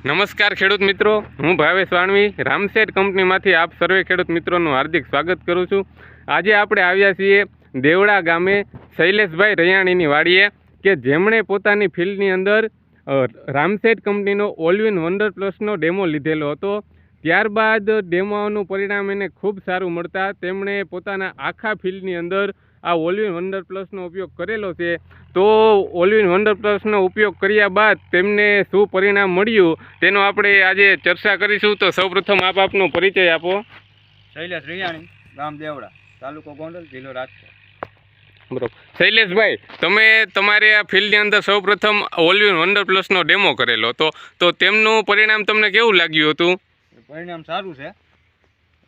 નમસ્કાર ખેડૂત મિત્રો, હું ભાવેશ વાણવી રામસેટ કંપનીમાંથી આપ સર્વે ખેડૂત મિત્રોનું હાર્દિક સ્વાગત કરું છું. આજે આપણે આવ્યા છીએ દેવડા ગામે શૈલેષભાઈ રૈયાણીની વાડીએ કે જેમણે પોતાની ફિલ્ડની અંદર રામસેટ કંપનીનો ઓલવિન વંડર પ્લસનો ડેમો લીધેલો હતો. ત્યારબાદ ડેમોનું પરિણામ એને ખૂબ સારું મળતા તેમણે પોતાના આખા ફિલ્ડની અંદર આ ઓલવિન વંડર પ્લસનો ઉપયોગ કરેલો છે. તો ઓલવિન વંડર પ્લસનો ઉપયોગ કર્યા બાદ તેમને શું પરિણામ મળ્યું તેનો આપણે આજે ચર્ચા કરીશું. તો સૌપ્રથમ આપનો પરિચય આપો. શૈલેષ રૈયાણી, ગામ દેવડા, તાલુકો ગોંડલ, જિલ્લો રાજકોટ. બરોબર. શૈલેષભાઈ, તમે તમારી આ ફિલ્ડની અંદર સૌપ્રથમ ઓલવિન વંડર પ્લસનો ડેમો કરેલો હતો, તો તેમનું પરિણામ તમને કેવું લાગ્યું હતું? પરિણામ સારું છે,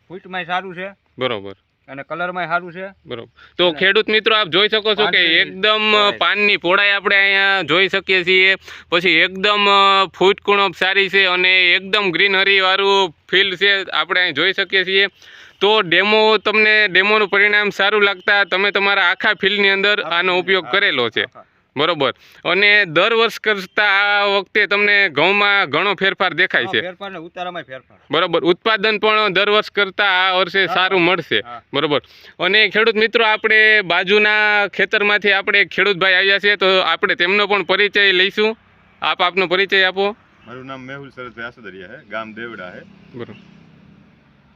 ફૂટમાંય સારું છે, બરોબર, અને કલરમાંય સારું છે. બરોબર. તો ખેડૂત મિત્રો આપ જોઈ શકો છો કે એકદમ પાનની પહોળાઈ આપણે અહીંયા જોઈ શકીએ છીએ. પછી એકદમ ફૂટ કુણપ સારી છે અને એકદમ ગ્રીનરી વાળું ફિલ્ડ છે આપણે અહીં જોઈ શકીએ છીએ. તો ડેમોનું પરિણામ સારું લાગતા તમે તમારા આખા ફિલ્ડની અંદર આનો ઉપયોગ કરેલો છે, બરોબર. અને દર વર્ષ કરતા આ વખતે તમને ઘઉંમાં ઘણો ફેરફાર દેખાય છે, બરોબર. ઉત્પાદન પણ દર વર્ષ કરતા આ વર્ષે સારું મળશે, બરોબર. અને ખેડૂત મિત્રો, આપણે બાજુના ખેતરમાંથી આપણે ખેડૂતભાઈ આવ્યા છે, તો આપણે તેમનો પણ પરિચય લઈશું. આપનો પરિચય આપો. મારું નામ મેહુલ સરસભાઈ આસોદરિયા છે, ગામ દેવડા છે, બરોબર.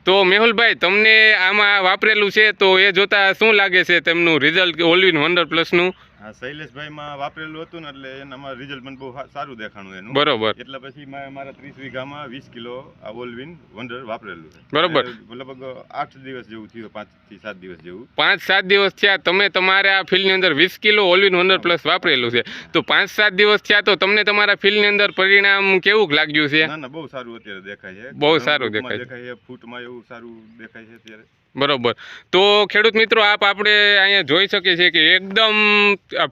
તો મેહુલભાઈ, તમને આમાં વાપરેલું છે તો એ જોતા શું લાગે છે તેમનું રિઝલ્ટ ઓલવિન વંડર પ્લસનું? હા, શૈલેષભાઈમાં વાપરેલું હતું ને એટલે એનામાં રિઝલ્ટ મને બહુ સારું દેખાણું એનું, બરોબર. એટલે પછી મારા 30 વીઘામાં 20 કિલો આ ઓલવિન વંડર વાપરેલું છે, બરોબર. લગભગ 8 દિવસ જેવું થયું, 5 થી 7 દિવસ જેવું. 5-7 દિવસ થયા તમે તમારા આ ફિલ્ડની અંદર 20 કિલો ઓલવિન વંડર પ્લસ વાપરેલું છે, તો 5-7 દિવસ થયા તો તમને તમારા ફિલ્ડની અંદર પરિણામ કેવું લાગ્યું છે? ના, બહુ સારું અત્યારે દેખાય છે, બહુ સારું દેખાય છે, ફૂટમાં એવું સારું દેખાય છે અત્યારે, બરોબર. તો ખેડૂત મિત્રો, આપણે અહીંયા જોઈ શકીએ છીએ કે એકદમ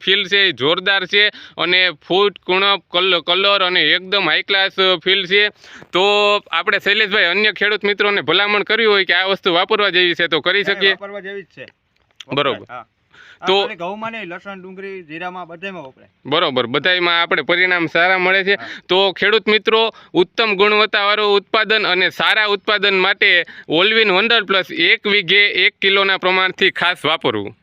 ફિલ્ડ છે એ જોરદાર છે અને ફૂટ કુણપ કલર અને એકદમ હાઈ ક્લાસ ફિલ્ડ છે. તો આપણે શૈલેષભાઈ અન્ય ખેડૂત મિત્રોને ભલામણ કર્યું હોય કે આ વસ્તુ વાપરવા જેવી છે તો કરી શકીએ? વાપરવા જેવી જ છે, બરોબર. તો ઘઉંમાં નહીં, લસણ, ડુંગળી, જીરામાં બધામાં વપરાય, બરોબર. બધામાં આપણે પરિણામ સારા મળે છે. તો ખેડૂત મિત્રો, ઉત્તમ ગુણવત્તાવાળું ઉત્પાદન અને સારા ઉત્પાદન માટે ઓલવિન વંડર પ્લસ 1 વીઘે 1 કિલોના પ્રમાણથી ખાસ વાપરવું.